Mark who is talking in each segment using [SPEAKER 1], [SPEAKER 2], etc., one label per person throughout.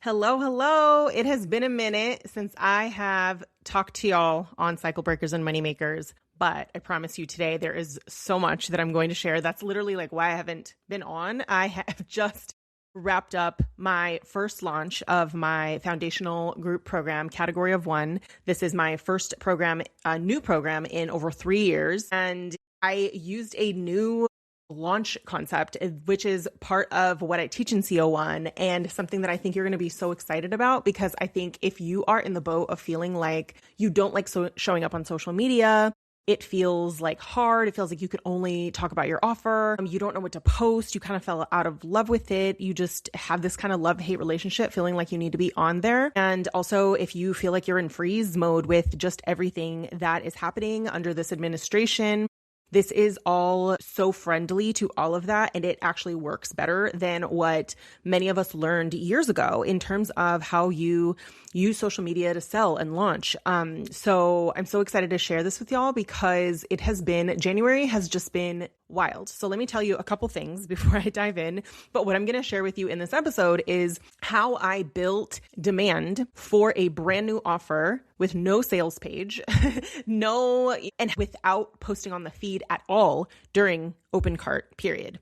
[SPEAKER 1] Hello, hello. It has been a minute since I have talked to y'all on Cycle Breakers and Moneymakers, but I promise you today there is so much that I'm going to share. That's literally like why I haven't been on. I have just wrapped up my first launch of my foundational group program, Category of One. This is my first program, a new program in over 3 years. And I used a new launch concept, which is part of what I teach in CO1 and something that I think you're going to be so excited about, because I think if you are in the boat of feeling like you don't like showing up on social media, it feels like hard. It feels like you could only talk about your offer. You don't know what to post. You kind of fell out of love with it. You just have this kind of love-hate relationship, feeling like you need to be on there. And also, if you feel like you're in freeze mode with just everything that is happening under this administration, this is all so friendly to all of that, and it actually works better than what many of us learned years ago in terms of how you use social media to sell and launch. So I'm so excited to share this with y'all because January has just been wild. So let me tell you a couple things before I dive in. But what I'm going to share with you in this episode is how I built demand for a brand new offer with no sales page, and without posting on the feed at all during open cart period.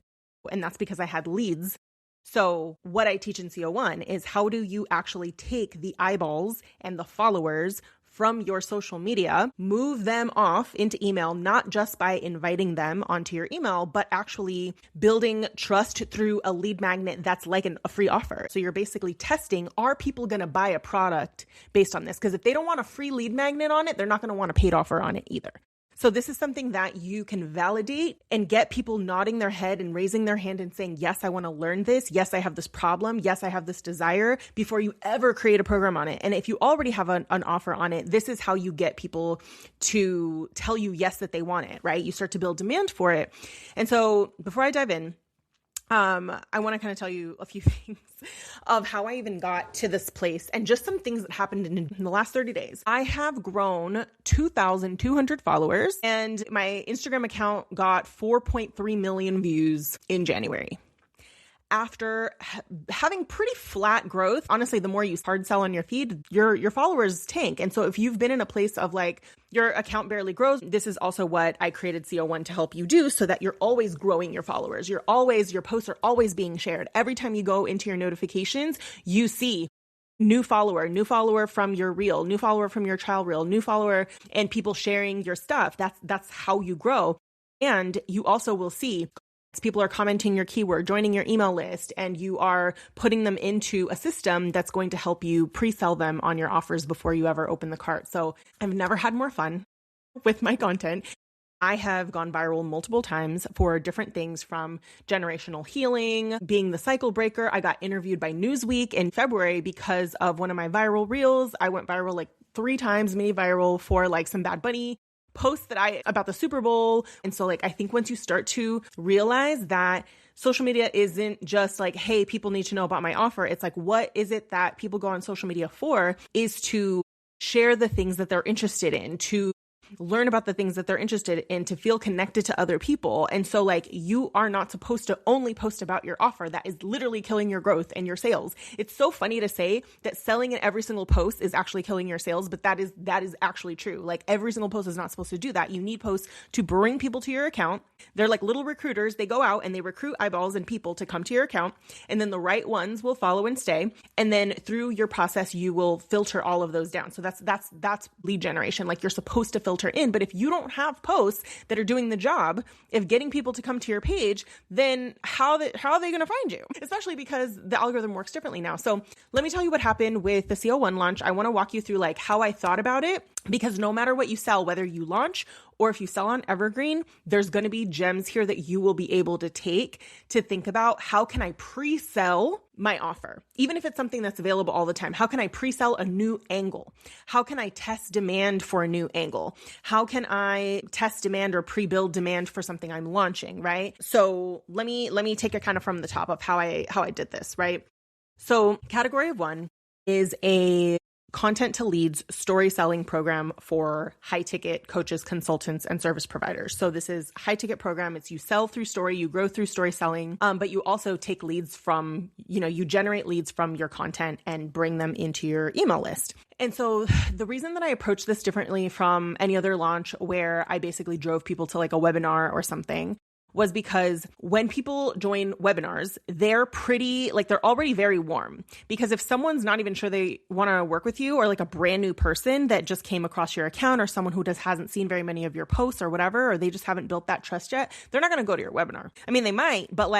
[SPEAKER 1] And that's because I had leads. So what I teach in CO1 is how do you actually take the eyeballs and the followers from your social media, move them off into email, not just by inviting them onto your email, but actually building trust through a lead magnet that's like a free offer. So you're basically testing, are people going to buy a product based on this? Because if they don't want a free lead magnet on it, they're not going to want a paid offer on it either. So this is something that you can validate and get people nodding their head and raising their hand and saying, yes, I want to learn this. Yes, I have this problem. Yes, I have this desire, before you ever create a program on it. And if you already have an offer on it, this is how you get people to tell you yes, that they want it, right? You start to build demand for it. And so before I dive in, I want to kind of tell you a few things of how I even got to this place and just some things that happened in the last 30 days. I have grown 2,200 followers, and my Instagram account got 4.3 million views in January. After having pretty flat growth, honestly, the more you hard sell on your feed, your followers tank. And so if you've been in a place of like your account barely grows, this is also what I created CO1 to help you do, so that you're always growing your followers. Your posts are always being shared. Every time you go into your notifications, you see new follower from your reel, new follower from your trial reel, new follower, and people sharing your stuff. That's how you grow. And you also will see people are commenting your keyword, joining your email list, and you are putting them into a system that's going to help you pre-sell them on your offers before you ever open the cart. So I've never had more fun with my content. I have gone viral multiple times for different things, from generational healing, being the cycle breaker. I got interviewed by Newsweek in February because of one of my viral reels. I went viral like 3 times, mini viral, for like some Bad Bunny posts about the Super Bowl. And so like, I think once you start to realize that social media isn't just like, hey, people need to know about my offer. It's like, what is it that people go on social media for? Is to share the things that they're interested in, to learn about the things that they're interested in, to feel connected to other people. And so like, you are not supposed to only post about your offer. That is literally killing your growth and your sales. It's so funny to say that selling in every single post is actually killing your sales, but that is actually true. Like, every single post is not supposed to do that. You need posts to bring people to your account. They're like little recruiters. They go out and they recruit eyeballs and people to come to your account, and then the right ones will follow and stay. And then through your process, you will filter all of those down. So that's lead generation. Like, you're supposed to filter in. But if you don't have posts that are doing the job of getting people to come to your page, then how are they going to find you? Especially because the algorithm works differently now. So let me tell you what happened with the CO1 launch. I want to walk you through like how I thought about it, because no matter what you sell, whether you launch or if you sell on Evergreen, there's going to be gems here that you will be able to take to think about, how can I pre-sell my offer? Even if it's something that's available all the time, how can I pre-sell a new angle? How can I test demand for a new angle? How can I test demand or pre-build demand for something I'm launching, right? So let me take it kind of from the top of how I did this, right? So Category of One is a content to leads story selling program for high ticket coaches, consultants, and service providers. So this is high ticket program. It's you sell through story, you grow through story selling, but you also take leads from, you generate leads from your content and bring them into your email list. And so the reason that I approach this differently from any other launch where I basically drove people to like a webinar or something was because when people join webinars, they're already very warm. Because if someone's not even sure they want to work with you, or like a brand new person that just came across your account, or someone who hasn't seen very many of your posts or whatever, or they just haven't built that trust yet, they're not going to go to your webinar. I mean, they might, but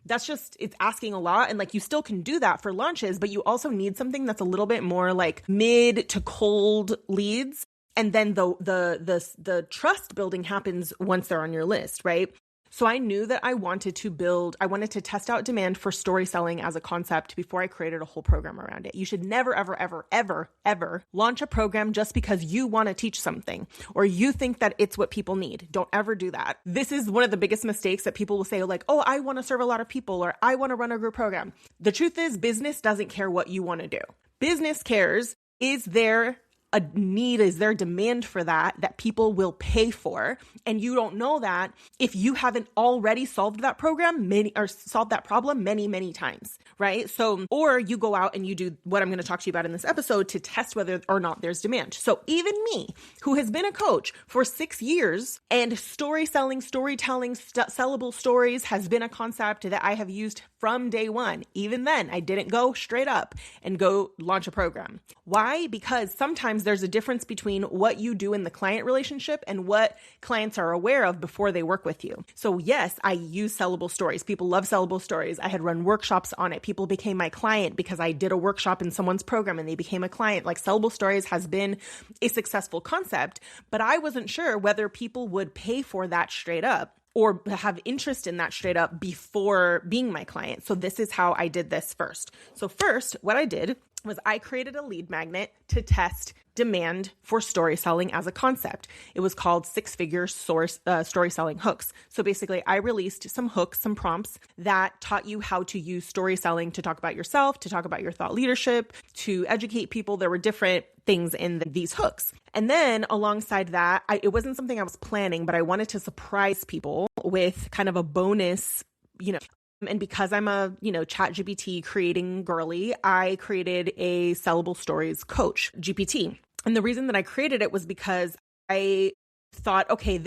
[SPEAKER 1] it's asking a lot. And you still can do that for launches, but you also need something that's a little bit more like mid to cold leads. And then the trust building happens once they're on your list, right? So I knew that I wanted to test out demand for story selling as a concept before I created a whole program around it. You should never, ever, ever, ever, ever launch a program just because you want to teach something or you think that it's what people need. Don't ever do that. This is one of the biggest mistakes that people will say, like, oh, I want to serve a lot of people, or I want to run a group program. The truth is, business doesn't care what you want to do. Business cares, is there a need, is there demand for that people will pay for? And you don't know that if you haven't already solved that problem many, many times, right? So, or you go out and you do what I'm going to talk to you about in this episode to test whether or not there's demand. So even me, who has been a coach for 6 years, and storytelling, sellable stories has been a concept that I have used from day one. Even then, I didn't go straight up and go launch a program. Why? Because sometimes there's a difference between what you do in the client relationship and what clients are aware of before they work with you. So yes, I use sellable stories. People love sellable stories. I had run workshops on it. People became my client because I did a workshop in someone's program and they became a client. Like, sellable stories has been a successful concept, but I wasn't sure whether people would pay for that straight up or have interest in that straight up before being my client. So this is how I did this first. So first, what I did was I created a lead magnet to test demand for story selling as a concept. It was called 6-Figure Story Selling Hooks. So basically, I released some hooks, some prompts that taught you how to use story selling to talk about yourself, to talk about your thought leadership, to educate people. There were different things in these hooks. And then alongside that, it wasn't something I was planning, but I wanted to surprise people with kind of a bonus, and because I'm a, ChatGPT creating girly, I created a sellable stories coach, GPT. And the reason that I created it was because I thought, okay, if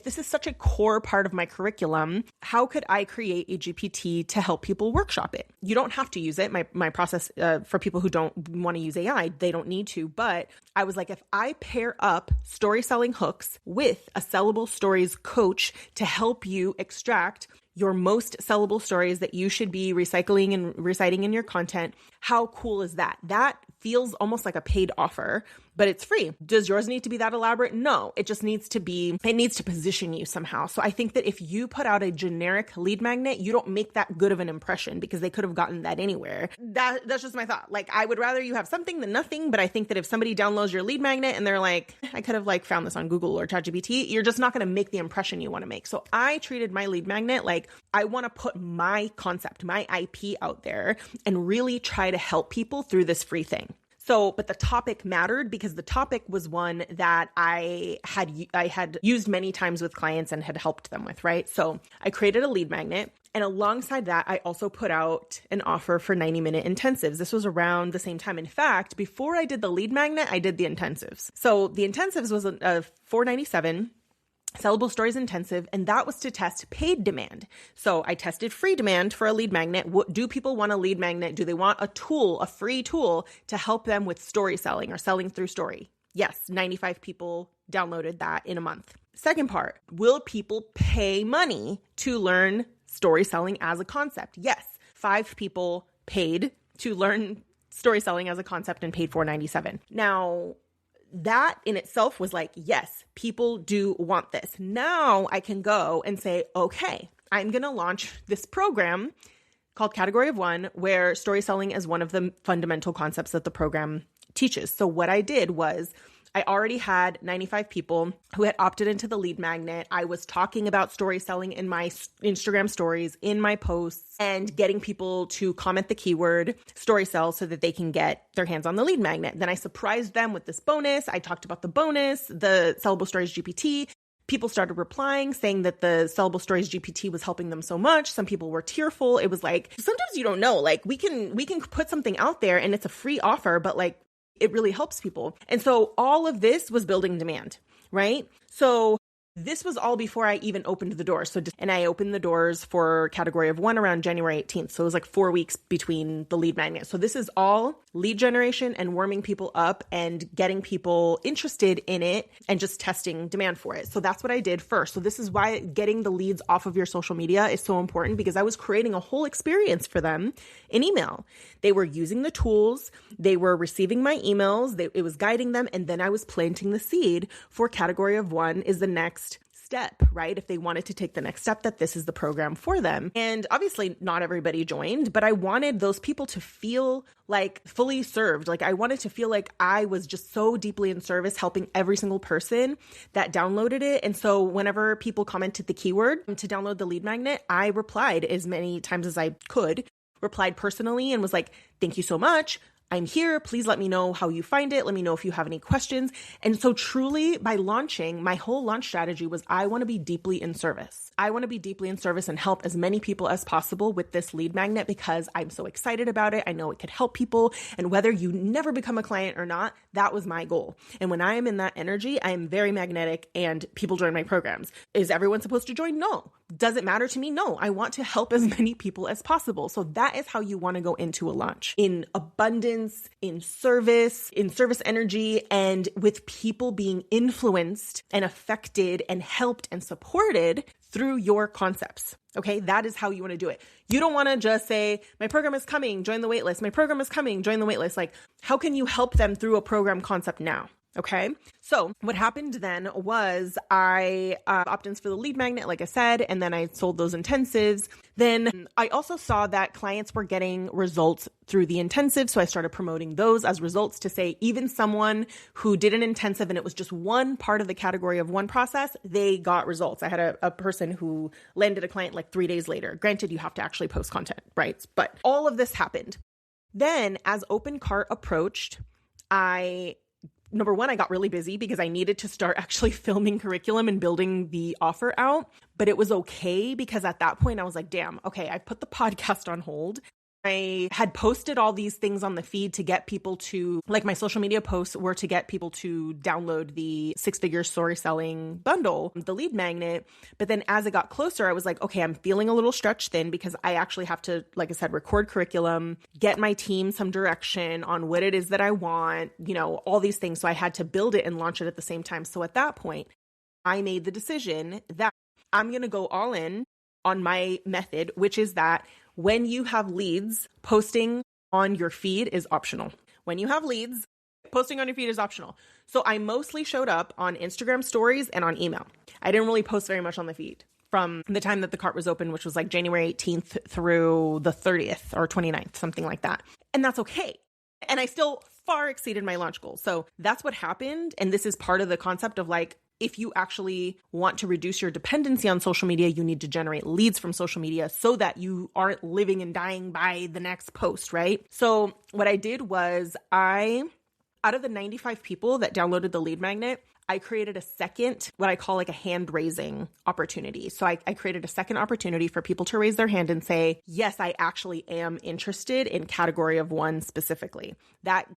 [SPEAKER 1] this is such a core part of my curriculum, how could I create a GPT to help people workshop it? You don't have to use it. My process for people who don't want to use AI, they don't need to. But I was like, if I pair up story selling hooks with a sellable stories coach to help you extract your most sellable stories that you should be recycling and reciting in your content, how cool is that? That feels almost like a paid offer, but it's free. Does yours need to be that elaborate? No, it just needs to position you somehow. So I think that if you put out a generic lead magnet, you don't make that good of an impression because they could have gotten that anywhere. That's just my thought. Like, I would rather you have something than nothing, but I think that if somebody downloads your lead magnet and they're like, I could have found this on Google or ChatGPT, you're just not going to make the impression you want to make. So I treated my lead magnet like I want to put my concept, my IP out there and really try to help people through this free thing. So, but the topic mattered because the topic was one that I had used many times with clients and had helped them with, right? So I created a lead magnet. And alongside that, I also put out an offer for 90-minute intensives. This was around the same time. In fact, before I did the lead magnet, I did the intensives. So the intensives was a $497 sellable stories intensive, and that was to test paid demand. So I tested free demand for a lead magnet. Do people want a lead magnet? Do they want a free tool to help them with story selling or selling through story? Yes, 95 people downloaded that in a month. Second part, will people pay money to learn story selling as a concept? Yes, 5 people paid to learn story selling as a concept and paid $497. Now, that in itself was like, yes, people do want this. Now I can go and say, okay, I'm going to launch this program called Category of One, where story selling is one of the fundamental concepts that the program teaches. So what I did was I already had 95 people who had opted into the lead magnet. I was talking about story selling in my Instagram stories, in my posts, and getting people to comment the keyword story sell so that they can get their hands on the lead magnet. Then I surprised them with this bonus. I talked about the bonus, the Sellable Stories GPT. People started replying saying that the Sellable Stories GPT was helping them so much. Some people were tearful. It was like, sometimes you don't know, like we can put something out there and it's a free offer, but like it really helps people. And so all of this was building demand, right? So this was all before I even opened the doors. And I opened the doors for category of 1 around January 18th. So it was like 4 weeks between the lead magnet. So this is all lead generation and warming people up and getting people interested in it and just testing demand for it. So that's what I did first. So this is why getting the leads off of your social media is so important, because I was creating a whole experience for them in email. They were using the tools, they were receiving my emails, it was guiding them, and then I was planting the seed for category of 1 is the next step, right? If they wanted to take the next step, that this is the program for them. And obviously not everybody joined, but I wanted those people to feel like fully served. Like I wanted to feel like I was just so deeply in service, helping every single person that downloaded it. And so whenever people commented the keyword to download the lead magnet, I replied as many times as I could, replied personally and was like, thank you so much. I'm here. Please let me know how you find it. Let me know if you have any questions. And so truly by launching, my whole launch strategy was I want to be deeply in service. I want to be deeply in service and help as many people as possible with this lead magnet because I'm so excited about it. I know it could help people. And whether you never become a client or not, that was my goal. And when I am in that energy, I am very magnetic and people join my programs. Is everyone supposed to join? No. Does it matter to me? No. I want to help as many people as possible. So that is how you want to go into a launch. In abundance, in service energy, and with people being influenced and affected and helped and supported through your concepts. Okay, that is how you want to do it. You don't want to just say, my program is coming, join the waitlist. My program is coming, join the waitlist. Like, how can you help them through a program concept now? Okay, so what happened then was I opt-ins for the lead magnet, like I said, and then I sold those intensives. Then I also saw that clients were getting results through the intensive. So I started promoting those as results to say even someone who did an intensive and it was just one part of the category of 1 process, they got results. I had a person who landed a client like 3 days later. Granted, you have to actually post content, right? But all of this happened. Then as Open Cart approached, Number 1, I got really busy because I needed to start actually filming curriculum and building the offer out. But it was okay because at that point I was like, damn, okay, I put the podcast on hold. I had posted all these things on the feed to get people to, like my social media posts were to get people to download the 6-figure story selling bundle, the lead magnet. But then as it got closer, I was like, okay, I'm feeling a little stretched thin because I actually have to, like I said, record curriculum, get my team some direction on what it is that I want, all these things. So I had to build it and launch it at the same time. So at that point, I made the decision that I'm going to go all in on my method, which is that when you have leads, posting on your feed is optional. When you have leads, posting on your feed is optional. So I mostly showed up on Instagram stories and on email. I didn't really post very much on the feed from the time that the cart was open, which was like January 18th through the 30th or 29th, something like that. And that's okay. And I still far exceeded my launch goals. So that's what happened. And this is part of the concept of like, if you actually want to reduce your dependency on social media, you need to generate leads from social media so that you aren't living and dying by the next post, right? So what I did was out of the 95 people that downloaded the lead magnet, I created a second, what I call like a hand raising opportunity. So I created a second opportunity for people to raise their hand and say, yes, I actually am interested in category of 1 specifically. That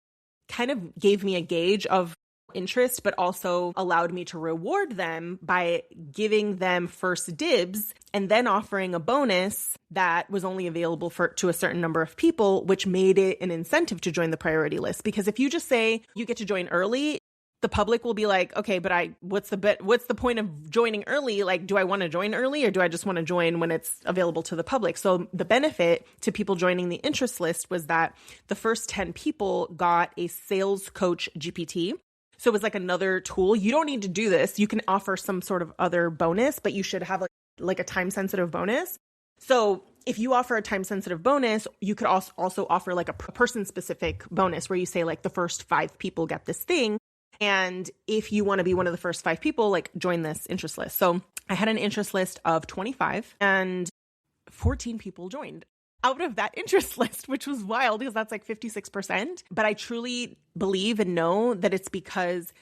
[SPEAKER 1] kind of gave me a gauge of interest, but also allowed me to reward them by giving them first dibs and then offering a bonus that was only available to a certain number of people, which made it an incentive to join the priority list. Because if you just say you get to join early, the public will be like, okay, but what's the point of joining early? Like, do I want to join early or do I just want to join when it's available to the public? So the benefit to people joining the interest list was that the first 10 people got a sales coach GPT. So it was like another tool. You don't need to do this. You can offer some sort of other bonus, but you should have like a time-sensitive bonus. So if you offer a time-sensitive bonus, you could also offer like a person-specific bonus where you say like the first 5 people get this thing. And if you want to be one of the first 5 people, like join this interest list. So I had an interest list of 25 and 14 people joined out of that interest list, which was wild because that's like 56%. But I truly believe and know that it's because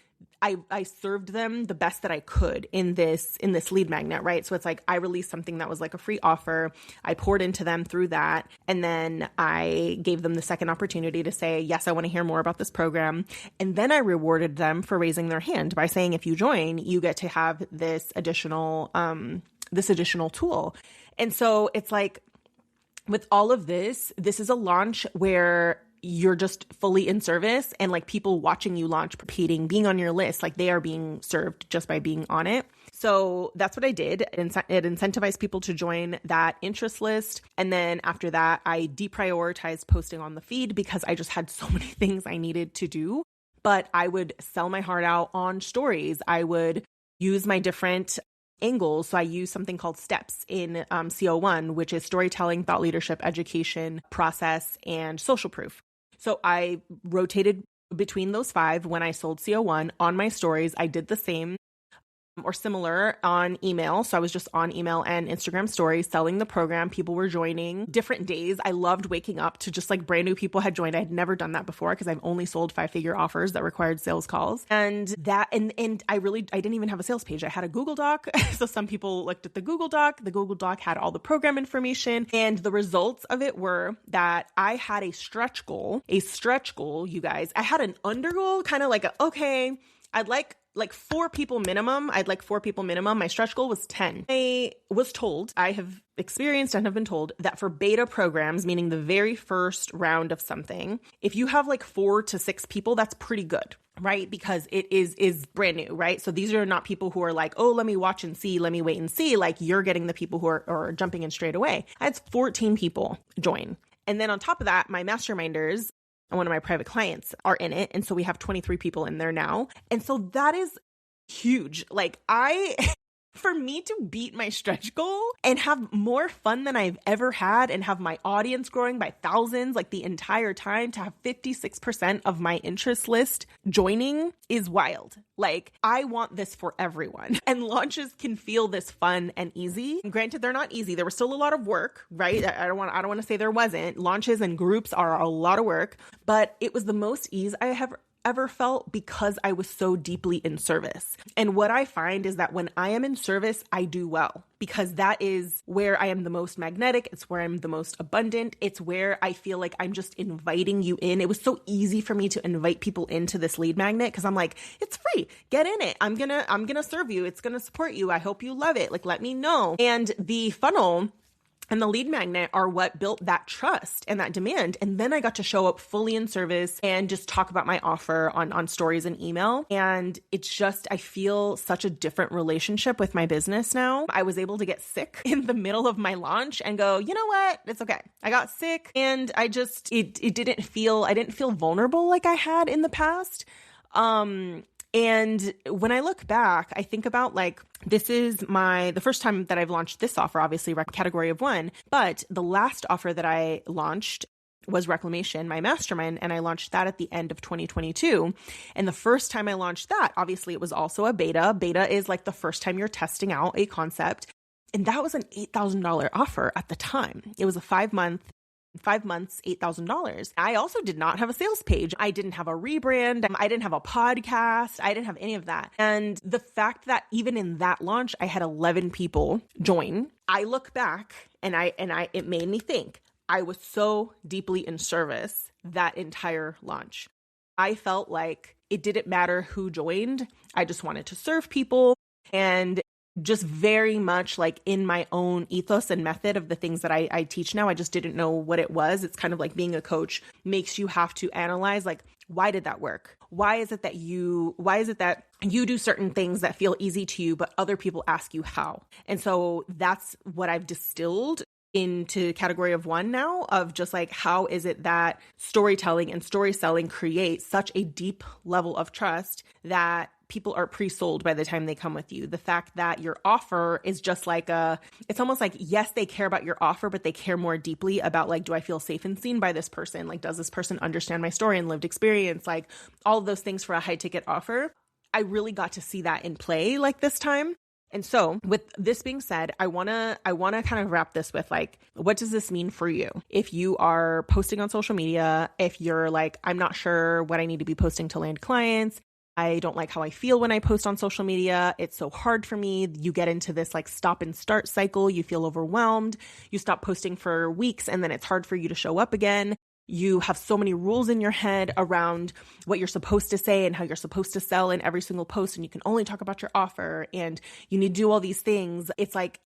[SPEAKER 1] I served them the best that I could in this lead magnet, right? So it's like I released something that was like a free offer. I poured into them through that. And then I gave them the second opportunity to say, yes, I want to hear more about this program. And then I rewarded them for raising their hand by saying, if you join, you get to have this additional tool. And so it's like, with all of this is a launch where you're just fully in service and like people watching you launch, repeating, being on your list, like they are being served just by being on it. So that's what I did. It incentivized people to join that interest list. And then after that, I deprioritized posting on the feed because I just had so many things I needed to do. But I would sell my heart out on stories. I would use my different angles. So I use something called steps in CO1, which is storytelling, thought leadership, education, process, and social proof. So I rotated between those 5 when I sold CO1 on my stories. I did the same or similar on email. So I was just on email and Instagram stories selling the program. People were joining different days. I loved waking up to just like brand new people had joined. I had never done that before because I've only sold 5-figure offers that required sales calls. And I didn't even have a sales page. I had a Google Doc. So some people looked at the Google Doc. The Google Doc had all the program information. And the results of it were that I had a stretch goal, you guys. I had an under goal, kind of like, I'd like 4 people minimum. I'd like 4 people minimum. My stretch goal was 10. I have experienced and have been told that for beta programs, meaning the very first round of something, if you have like 4 to 6 people, that's pretty good, right? Because it is brand new, right? So these are not people who are like, oh, let me watch and see, let me wait and see. Like you're getting the people who are jumping in straight away. I had 14 people join. And then on top of that, my masterminders, and one of my private clients are in it. And so we have 23 people in there now. And so that is huge. Like for me to beat my stretch goal and have more fun than I've ever had and have my audience growing by thousands, like the entire time, to have 56% of my interest list joining is wild. Like I want this for everyone, and launches can feel this fun and easy. Granted, they're not easy. There was still a lot of work, right? I don't want to say there wasn't. Launches and groups are a lot of work, but it was the most ease I have ever felt because I was so deeply in service. And what I find is that when I am in service, I do well because that is where I am the most magnetic. It's where I'm the most abundant. It's where I feel like I'm just inviting you in. It was so easy for me to invite people into this lead magnet because I'm like, it's free. Get in it. I'm gonna serve you. It's gonna support you. I hope you love it. Like, let me know. And the funnel and the lead magnet are what built that trust and that demand. And then I got to show up fully in service and just talk about my offer on stories and email. And it's just, I feel such a different relationship with my business now. I was able to get sick in the middle of my launch and go, you know what? It's okay. I got sick and I didn't feel vulnerable like I had in the past. And when I look back, I think about like, this is the first time that I've launched this offer, obviously category of 1, but the last offer that I launched was Reclamation, my mastermind, and I launched that at the end of 2022. And the first time I launched that, obviously it was also a beta. Beta is like the first time you're testing out a concept. And that was an $8,000 offer at the time. It was a 5 months, $8,000. I also did not have a sales page. I didn't have a rebrand. I didn't have a podcast. I didn't have any of that. And the fact that even in that launch, I had 11 people join, I look back and it made me think I was so deeply in service that entire launch. I felt like it didn't matter who joined. I just wanted to serve people and just very much like in my own ethos and method of the things that I teach now. I just didn't know what it was. It's kind of like being a coach makes you have to analyze, like, why did that work? Why is it that you do certain things that feel easy to you, but other people ask you how? And so that's what I've distilled into category of 1 now, of just like, how is it that storytelling and story selling create such a deep level of trust that people are pre-sold by the time they come with you. The fact that your offer is just like it's almost like, yes, they care about your offer, but they care more deeply about like, do I feel safe and seen by this person? Like, does this person understand my story and lived experience? Like all of those things for a high ticket offer. I really got to see that in play like this time. And so with this being said, I want to kind of wrap this with like, what does this mean for you? If you are posting on social media, if you're like, I'm not sure what I need to be posting to land clients, I don't like how I feel when I post on social media, it's so hard for me. You get into this like stop and start cycle. You feel overwhelmed. You stop posting for weeks and then it's hard for you to show up again. You have so many rules in your head around what you're supposed to say and how you're supposed to sell in every single post. And you can only talk about your offer and you need to do all these things. It's like,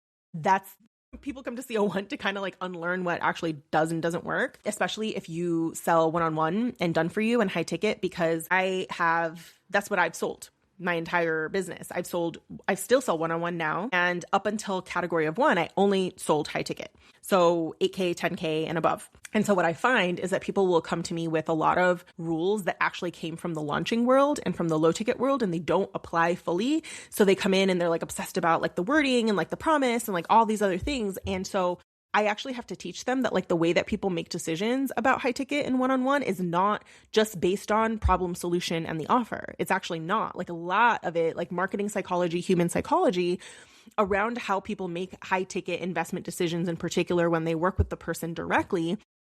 [SPEAKER 1] people come to CO1 to kind of like unlearn what actually does and doesn't work, especially if you sell one-on-one and done for you and high ticket, because that's what I've sold. My entire business. I still sell one-on-one now. And up until category of 1, I only sold high ticket. So 8K, 10K and above. And so what I find is that people will come to me with a lot of rules that actually came from the launching world and from the low ticket world, and they don't apply fully. So they come in and they're like obsessed about like the wording and like the promise and like all these other things. And so I actually have to teach them that like the way that people make decisions about high ticket and one-on-one is not just based on problem solution and the offer. It's actually not. Like a lot of it, like marketing psychology, human psychology around how people make high ticket investment decisions, in particular when they work with the person directly,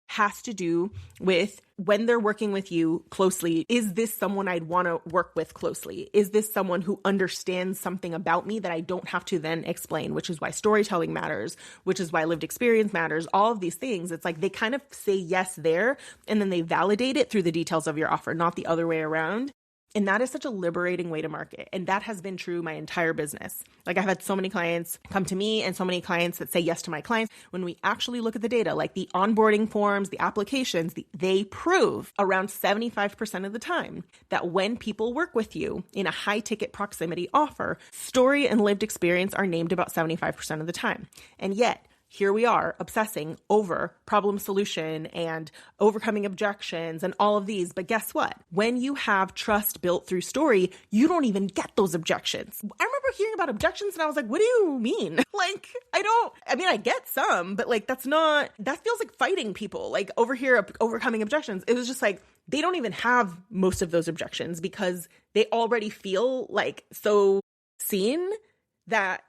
[SPEAKER 1] has to do with when they're working with you closely. Is this someone I'd want to work with closely? Is this someone who understands something about me that I don't have to then explain, which is why storytelling matters, which is why lived experience matters, all of these things. It's like they kind of say yes there, and then they validate it through the details of your offer, not the other way around. And that is such a liberating way to market. And that has been true my entire business. Like I've had so many clients come to me and so many clients that say yes to my clients. When we actually look at the data, like the onboarding forms, the applications, they prove around 75% of the time that when people work with you in a high ticket proximity offer, story and lived experience are named about 75% of the time. And yet, here we are obsessing over problem solution and overcoming objections and all of these. But guess what? When you have trust built through story, you don't even get those objections. I remember hearing about objections and I was like, what do you mean? Like, I get some, but like, that feels like fighting people. Like over here, overcoming objections. It was just like, they don't even have most of those objections because they already feel like so seen that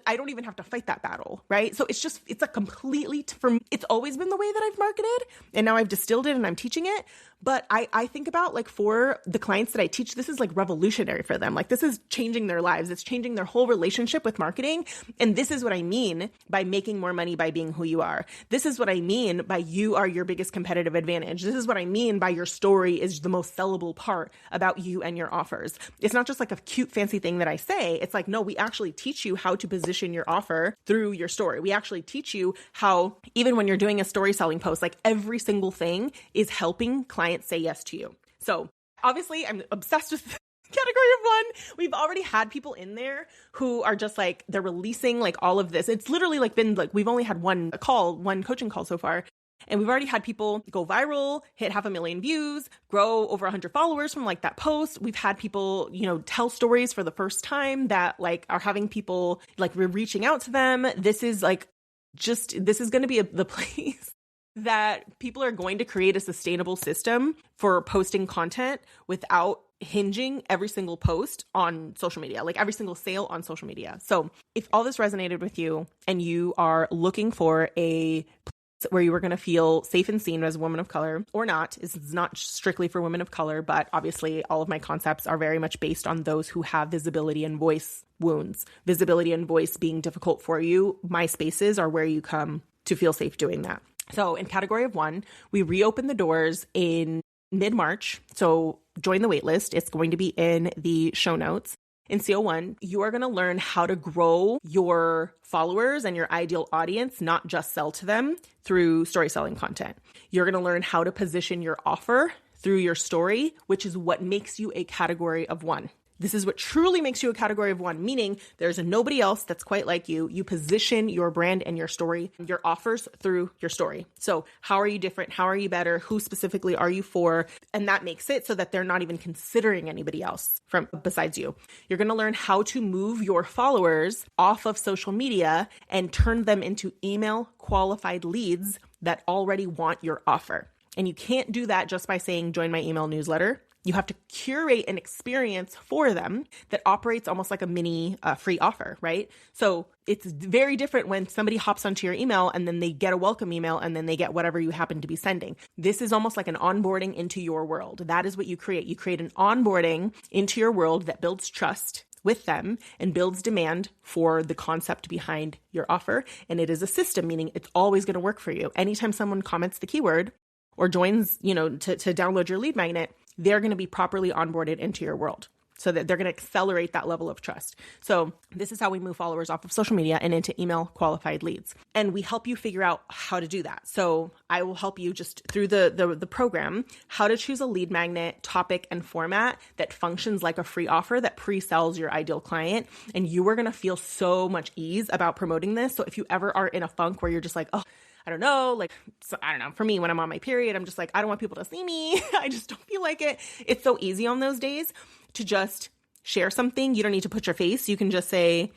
[SPEAKER 1] I don't even have to fight that battle, right? So it's a completely, it's always been the way that I've marketed, and now I've distilled it and I'm teaching it. But I think about like for the clients that I teach, this is like revolutionary for them. Like this is changing their lives. It's changing their whole relationship with marketing. And this is what I mean by making more money by being who you are. This is what I mean by you are your biggest competitive advantage. This is what I mean by your story is the most sellable part about you and your offers. It's not just like a cute, fancy thing that I say. It's like, no, we actually teach you how to position your offer through your story. We actually teach you how, even when you're doing a story selling post, like every single thing is helping clients say yes to you. So obviously I'm obsessed with category of 1. We've already had people in there who are just like, they're releasing like all of this. It's literally like been like, we've only had one coaching call so far. And we've already had people go viral, hit 500,000 views, grow over 100 followers from like that post. We've had people, tell stories for the first time that like are having people like reaching out to them. This is going to be the place that people are going to create a sustainable system for posting content without hinging every single post on social media, like every single sale on social media. So if all this resonated with you and you are looking for a place where you are going to feel safe and seen as a woman of color or not, this is not strictly for women of color, but obviously all of my concepts are very much based on those who have visibility and voice wounds, visibility and voice being difficult for you. My spaces are where you come to feel safe doing that. So in category of 1, we reopen the doors in mid-March. So join the waitlist. It's going to be in the show notes. In CO1, you are going to learn how to grow your followers and your ideal audience, not just sell to them through story selling content. You're going to learn how to position your offer through your story, which is what makes you a category of 1. This is what truly makes you a category of one, meaning there's nobody else that's quite like you. You position your brand and your story, your offers through your story. So how are you different? How are you better? Who specifically are you for? And that makes it so that they're not even considering anybody else from besides you. You're going to learn how to move your followers off of social media and turn them into email qualified leads that already want your offer. And you can't do that just by saying, join my email newsletter. You have to curate an experience for them that operates almost like a mini free offer, right? So it's very different when somebody hops onto your email and then they get a welcome email and then they get whatever you happen to be sending. This is almost like an onboarding into your world. That is what you create. You create an onboarding into your world that builds trust with them and builds demand for the concept behind your offer. And it is a system, meaning it's always going to work for you. Anytime someone comments the keyword or joins, to download your lead magnet, they're going to be properly onboarded into your world so that they're going to accelerate that level of trust. So this is how we move followers off of social media and into email qualified leads. And we help you figure out how to do that. So I will help you just through the program, how to choose a lead magnet, topic, and format that functions like a free offer that pre-sells your ideal client. And you are going to feel so much ease about promoting this. So if you ever are in a funk where you're just like, I don't know. For me, when I'm on my period, I'm just like, I don't want people to see me. I just don't feel like it. It's so easy on those days to just share something. You don't need to put your face. You can just say,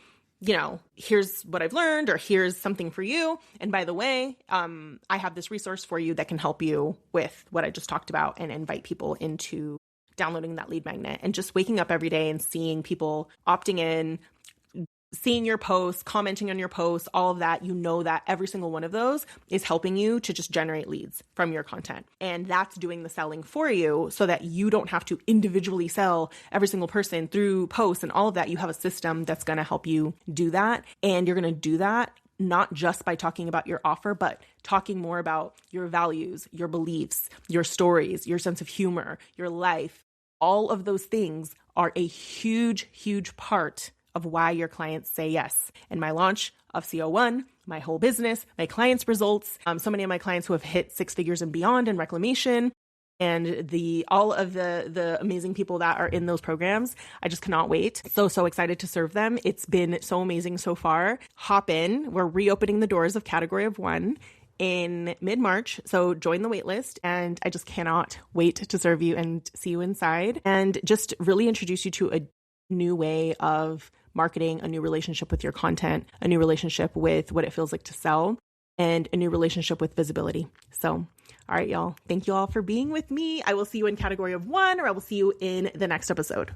[SPEAKER 1] here's what I've learned, or here's something for you. And by the way, I have this resource for you that can help you with what I just talked about, and invite people into downloading that lead magnet and just waking up every day and seeing people opting in, seeing your posts, commenting on your posts, all of that. That every single one of those is helping you to just generate leads from your content. And that's doing the selling for you so that you don't have to individually sell every single person through posts and all of that. You have a system that's going to help you do that. And you're going to do that not just by talking about your offer, but talking more about your values, your beliefs, your stories, your sense of humor, your life. All of those things are a huge, huge part of why your clients say yes. And my launch of CO1, my whole business, my clients' results, so many of my clients who have hit 6 figures and beyond in reclamation, and all of the amazing people that are in those programs. I just cannot wait. So excited to serve them. It's been so amazing so far. Hop in. We're reopening the doors of Category of One in mid-March. So join the waitlist, and I just cannot wait to serve you and see you inside and just really introduce you to a new way of marketing, a new relationship with your content, a new relationship with what it feels like to sell, and a new relationship with visibility. So, all right, y'all. Thank you all for being with me. I will see you in Category of One, or I will see you in the next episode.